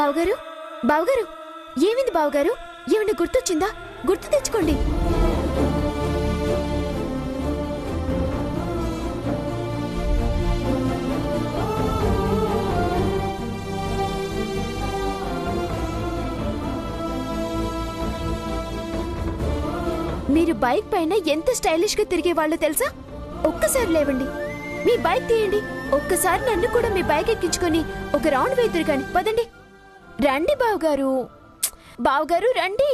బావగారు బావగారు ఏమింది బావగారు? ఏమైనా గుర్తొచ్చిందా? గుర్తు తెచ్చుకోండి. మీరు బైక్ పైన ఎంత స్టైలిష్ గా తిరిగే వాళ్ళో తెలుసా? ఒక్కసారి లేవండి, మీ బైక్ తీయండి. ఒక్కసారి నన్ను కూడా మీ బైక్ ఎక్కించుకొని ఒక రౌండ్ వేదురు కాని. పదండి. రండి బావగారు, బావగారు రండి.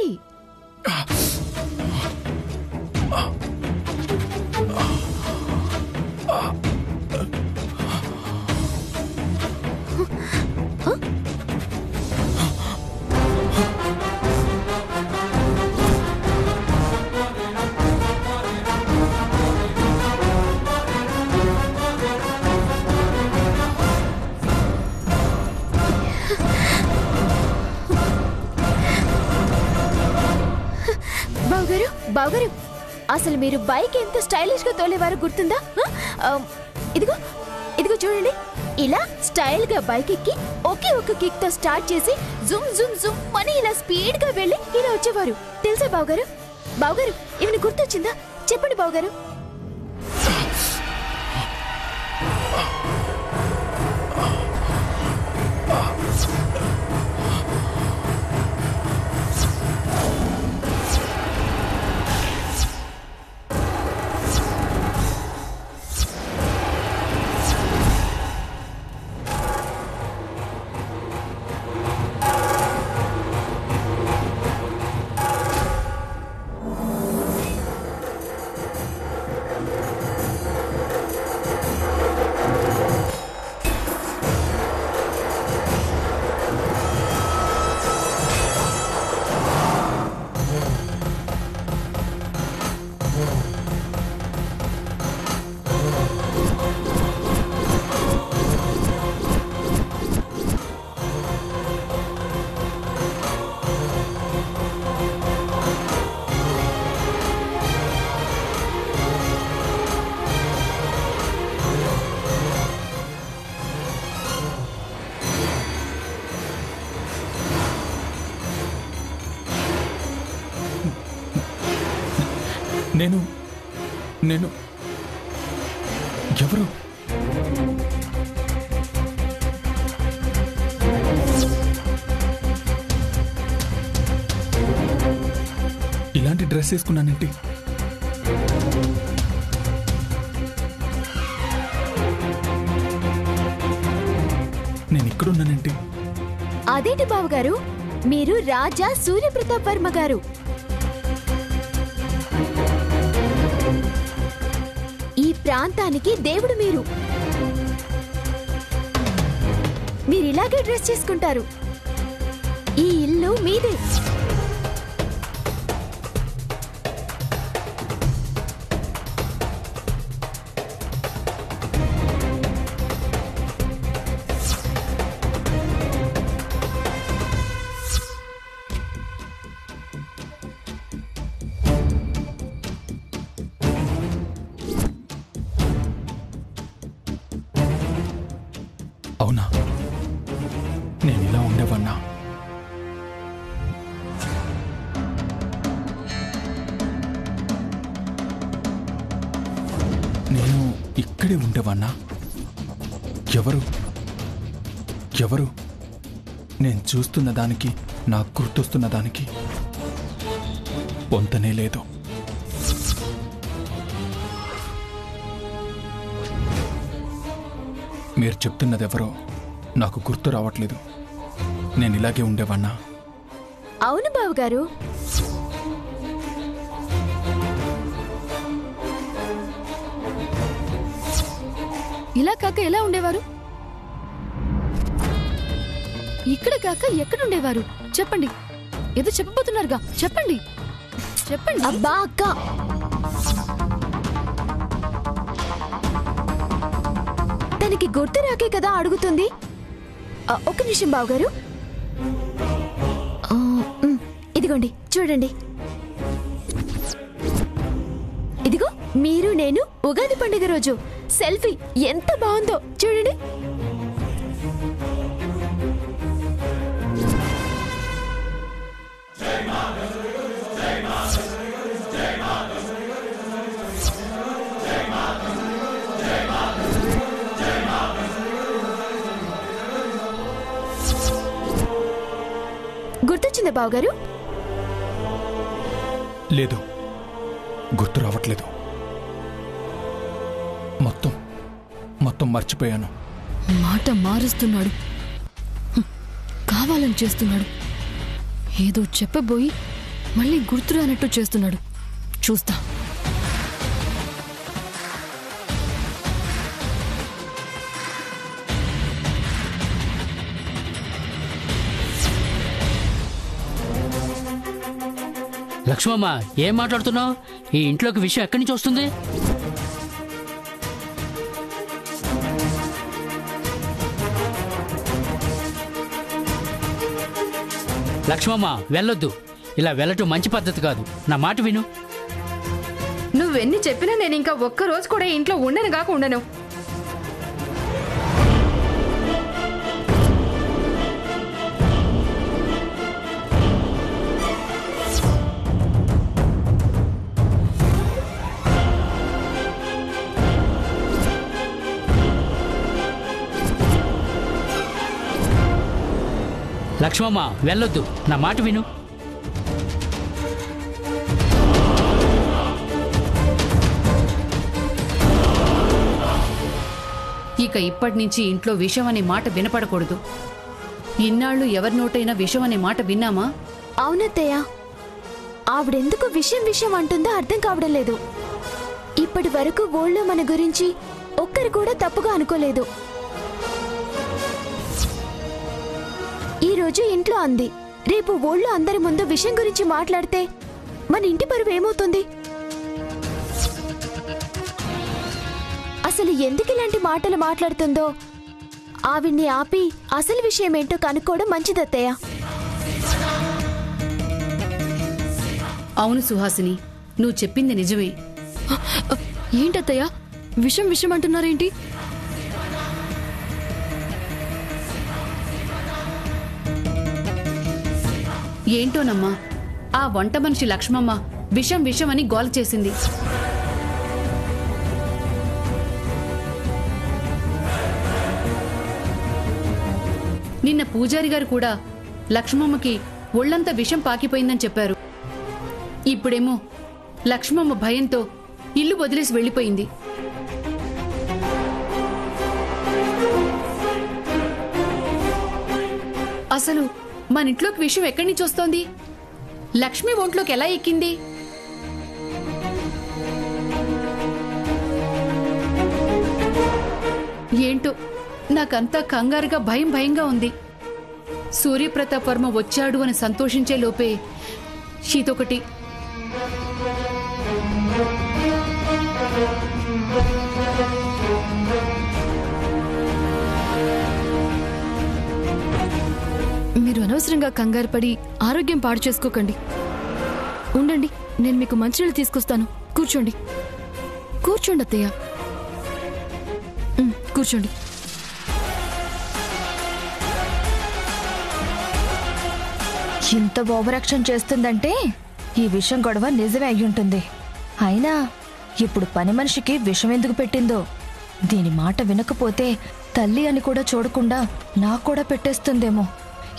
బావగారు, అసలు మీరు బైక్ ఎంత స్టైలిష్ గా తోలేవారో గుర్తుందా? ఇదిగో ఇదిగో చూడండి, ఇలా స్టైల్ గా బైక్ ఎక్కి ఒకే ఒక్క కిక్ తో స్టార్ట్ చేసి జూమ్ జూమ్ జూమ్ అని ఇలా స్పీడ్ గా వెళ్ళి ఇలా వచ్చేవారు తెలుసా బావగారు? బావగారు ఏమైనా గుర్తొచ్చిందా? చెప్పండి బావగారు. నేను నేను ఎవరు? ఇలాంటి డ్రెస్ వేసుకున్నానంటే నేను ఇక్కడున్నానంటే అదేంటి బావగారు, మీరు రాజా సూర్యప్రతాప్ వర్మ గారు. ఈ ప్రాంతానికి దేవుడు మీరు. మీరిలాగే డ్రెస్ చేసుకుంటారు. ఈ ఇల్లు మీదే. అవునా? నేను ఇలా ఉండేవాన్నా? నేను ఇక్కడే ఉండేవాన్నా? ఎవరు ఎవరు? నేను చూస్తున్న దానికి, నాకు గుర్తొస్తున్న దానికి పొంతనే లేదు. మీరు చెప్తున్నదెవరో నాకు గుర్తు రావట్లేదు. నేను ఇలాగే ఉండేవాన్నా? అవును బావగారు. ఇలా కాక ఎలా ఉండేవారు? ఇక్కడ కాక ఎక్కడుండేవారు? చెప్పండి. ఏదో చెప్పబోతున్నారుగా, చెప్పండి చెప్పండి. అబ్బా అక్క, తనకి గుర్తు రాకే కదా అడుగుతుంది. ఒక్క నిమిషం బావగారు. ఇదిగోండి చూడండి. ఇదిగో మీరు నేను ఉగాది పండుగ రోజు సెల్ఫీ ఎంత బాగుందో చూడండి. బావగారు? లేదు, గుర్తు రావట్లేదు. మొత్తం మొత్తం మర్చిపోయాను. మాట మారుస్తున్నాడు, కావాలని చేస్తున్నాడు. ఏదో చెప్పబోయి మళ్ళీ గుర్తురానట్టు చేస్తున్నాడు. చూస్తా. లక్ష్మమ్మ, ఏం మాట్లాడుతున్నావు? ఈ ఇంట్లోకి విషయం ఎక్కడి నుంచి వస్తుంది? లక్ష్మమ్మ, వెళ్ళొద్దు. ఇలా వెళ్ళటం మంచి పద్ధతి కాదు. నా మాట విను. నువ్వెన్ని చెప్పినా నేను ఇంకా ఒక్కరోజు కూడా ఇంట్లో ఉండను కాక ఉండను. లక్ష్మమ్మ, వెళ్ళొద్దు. నా మాట విను. ఇక ఇప్పటి నుంచి ఇంట్లో విషం అనే మాట వినపడకూడదు. ఇన్నాళ్ళు ఎవరి నోటైనా విషం అనే మాట విన్నామా? అవునత్తయ్య, ఆవిడెందుకు విషయం విషయం అంటుందో అర్థం కావడం లేదు. ఇప్పటి వరకు ఊళ్ళో మన గురించి ఒక్కరు కూడా తప్పుగా అనుకోలేదు. ఈ రోజు ఇంట్లో అంది, రేపు ఊళ్ళో అందరి ముందు విషయం గురించి మాట్లాడితే మన ఇంటి పరువు ఏమవుతుంది? అసలు ఎందుకు ఇలాంటి మాటలు మాట్లాడుతుందో ఆవిడ్ని ఆపి అసలు విషయం ఏంటో కనుక్కోవడం మంచిదత్తయ్య. అవును సుహాసిని, నువ్వు చెప్పింది నిజమే. ఏంటత్తయ్య విషం విషం అంటున్నారేంటి? ఏంటోనమ్మా, ఆ వంట మనిషి లక్ష్మమ్మ విషం విషం అని గోల చేసింది. నిన్న పూజారి గారు కూడా లక్ష్మమ్మకి ఒళ్లంతా విషం పాకిపోయిందని చెప్పారు. ఇప్పుడేమో లక్ష్మమ్మ భయంతో ఇల్లు వదిలేసి వెళ్ళిపోయింది. అసలు మన ఇంట్లోకి విషయం ఎక్కడి నుంచి వస్తోంది? లక్ష్మి ఒంట్లోకి ఎలా ఎక్కింది? ఏంటో నాకంతా కంగారుగా భయం భయంగా ఉంది. సూర్యప్రతాప్ వర్మ వచ్చాడు అని సంతోషించే లోపే షీతొకటి. మీరు అనవసరంగా కంగారు పడి ఆరోగ్యం పాడు చేసుకోకండి. ఉండండి, నేను మీకు మంచినీళ్ళు తీసుకొస్తాను. కూర్చోండి, కూర్చోండి అత్తయ్య, కూర్చోండి. ఇంత ఓవరాక్షన్ చేస్తుందంటే ఈ విషం గొడవ నిజమే అయ్యుంటుంది. అయినా ఇప్పుడు పని మనిషికి విషం ఎందుకు పెట్టిందో? దీని మాట వినకపోతే తల్లి అని కూడా చూడకుండా నాకు కూడా పెట్టేస్తుందేమో.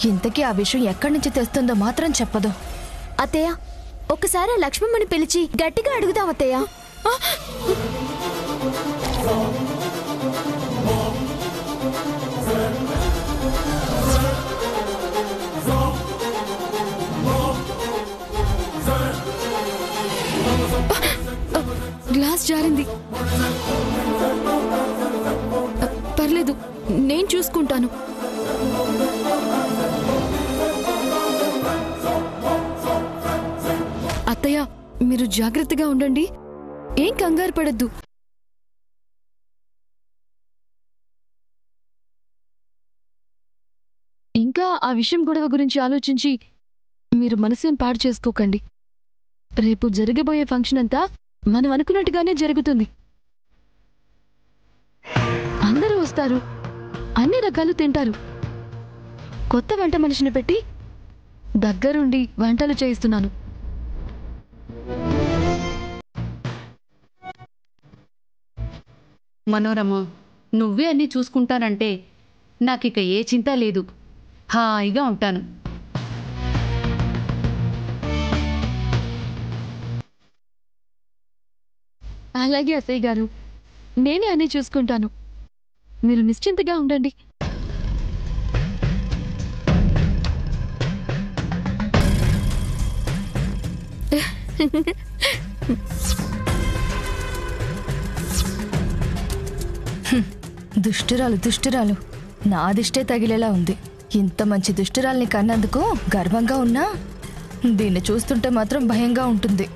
ఇంతకీ ఆ విషయం ఎక్కడి నుంచి తెస్తుందో మాత్రం చెప్పదు. అత్తయ్య, ఒకసారి లక్ష్మమ్మని పిలిచి గట్టిగా అడుగుదాం అత్తయ్య. గ్లాస్ జారింది. పర్లేదు, నేను చూసుకుంటాను. అత్తయ్య, మీరు జాగ్రత్తగా ఉండండి, ఏం కంగారు పడద్దు. ఇంకా ఆ విషయం గొడవ గురించి ఆలోచించి మీరు మనసుని పాడు చేసుకోకండి. రేపు జరగబోయే ఫంక్షన్ అంతా మనం అనుకున్నట్టుగానే జరుగుతుంది. అందరూ వస్తారు, అన్ని రకాలు తింటారు. కొత్త వంట మనిషిని పెట్టి దగ్గరుండి వంటలు చేయిస్తున్నాను. మనోరమ, నువ్వే అన్నీ చూసుకుంటానంటే నాకిక ఏ చింత లేదు. హాయిగా ఉంటాను. అలాగే అత్తయ్య గారు, నేనే అన్నీ చూసుకుంటాను. మీరు నిశ్చింతగా ఉండండి. దుష్టురాలు నా దిష్టే తగిలేలా ఉంది. ఇంత మంచి దుష్టురాల్ని కన్నందుకు గర్వంగా ఉన్నా దీన్ని చూస్తుంటే మాత్రం భయంగా ఉంటుంది.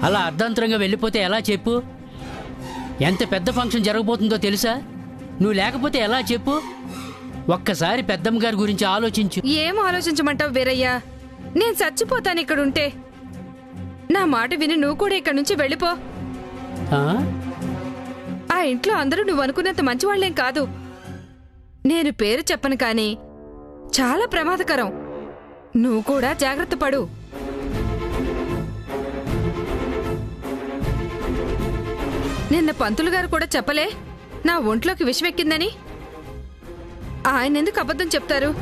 అలా అర్ధాంతరంగా వెళ్ళిపోతే ఎలా చెప్పు? ఎంత పెద్ద ఫంక్షన్ జరగబోతుందో తెలుసా? నువ్వు లేకపోతే ఎలా చెప్పు? ఒక్కసారి పెద్దమ్మ గారి గురించి ఆలోచించు. ఏం ఆలోచించమంటావు వీరయ్యా? నేను చచ్చిపోతాను ఇక్కడుంటే. నా మాట విని నువ్వు కూడా ఇక్కడి నుంచి వెళ్ళిపో. ఆ? ఆ ఇంట్లో అందరూ నువ్వు అనుకున్నంత మంచివాళ్లేం కాదు. నేను పేరు చెప్పను కానీ చాలా ప్రమాదకరం. నువ్వు కూడా జాగ్రత్త పడు. నిన్న పంతులు గారు కూడా చెప్పలే నా ఒంట్లోకి విషమెక్కిందని? ఆయన ఎందుకు అబద్ధం చెప్తారు?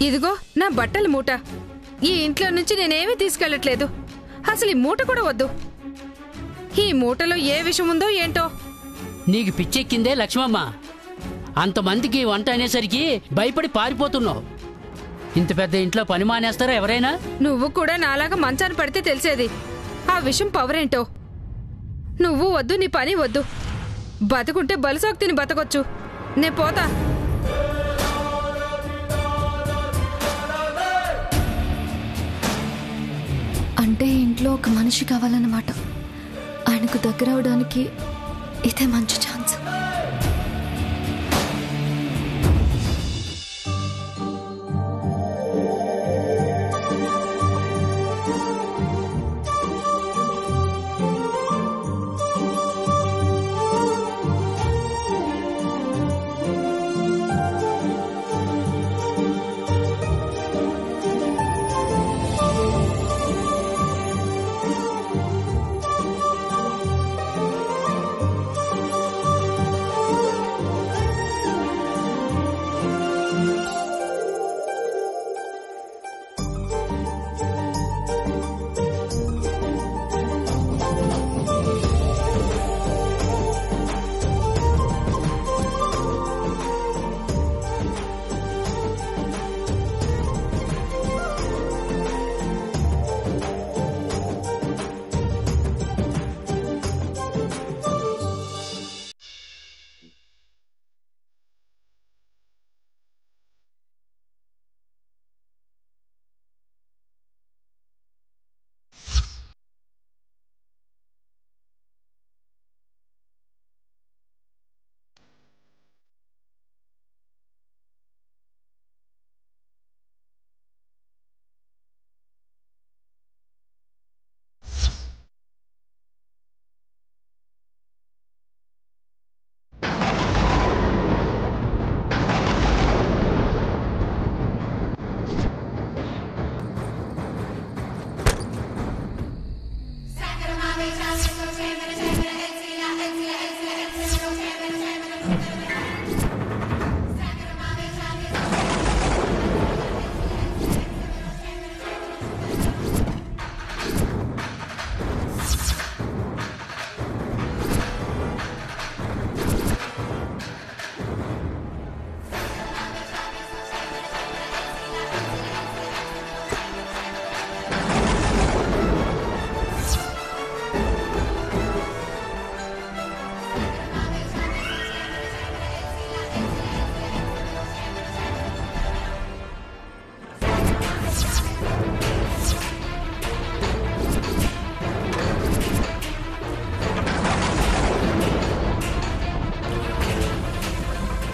ఇదిగో నా బట్టల మూట. ఈ ఇంట్లో నుంచి నేనేమీ తీసుకెళ్లట్లేదు. అసలు ఈ మూట కూడా వద్దు. ఈ మూటలో ఏ విషయం ఉందో ఏంటో. నీకు పిచ్చెక్కిందే లక్ష్మమ్మ. అంతమందికి వంట అనేసరికి భయపడి పారిపోతున్నావు. ఇంత పెద్ద ఇంట్లో పని మానేస్తారా ఎవరైనా? నువ్వు కూడా నాలాగా మంచాన పడితే తెలిసేది ఆ విషయం పవరేంటో. నువ్వు వద్దు, నీ పని వద్దు. బతుకుంటే బలుసోక్తిని బతకొచ్చు. నే పోతా. అంటే ఇంట్లో ఒక మనిషి కావాలన్నమాట. ఆయనకు దగ్గర అవడానికి ఇదే మంచి ఛాన్స్.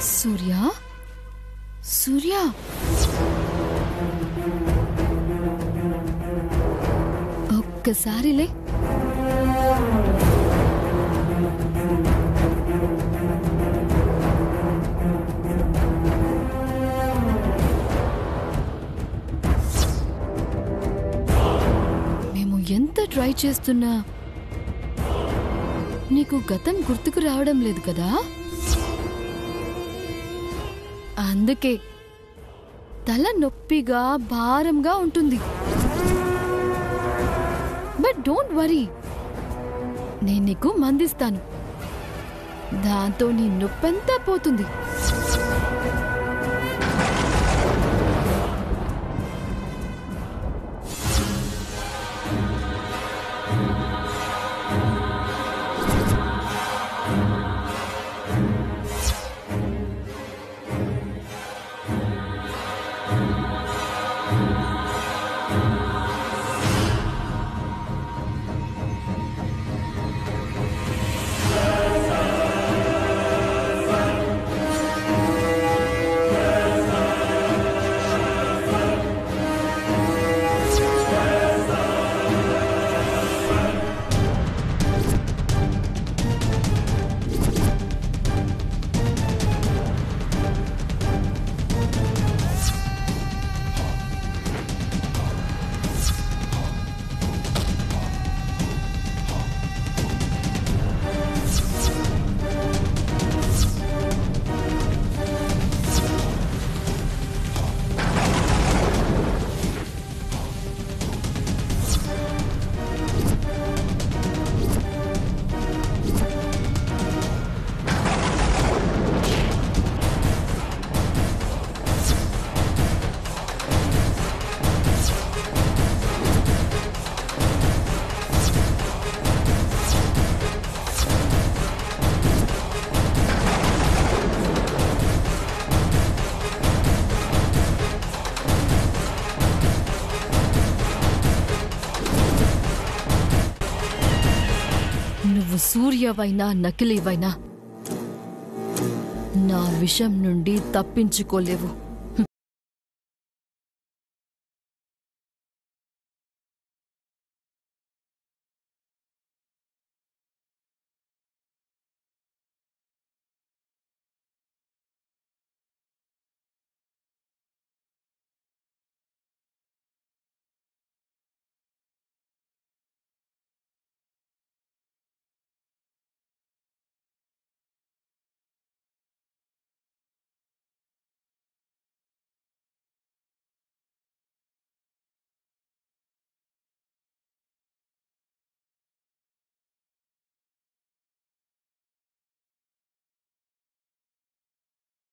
సూర్య, సూర్య, ఒక్కసారిలే. మేము ఎంత ట్రై చేస్తున్నా నీకు గతం గుర్తుకు రావడం లేదు కదా, అందుకే తల నొప్పిగా భారంగా ఉంటుంది. బట్ డోంట్ వరీ, నేను నీకు మందిస్తాను, దాంతో నీ నొప్పంతా పోతుంది. నువ్వు సూర్యవైనా నకిలీవైనా నా విషం నుండి తప్పించుకోలేవు.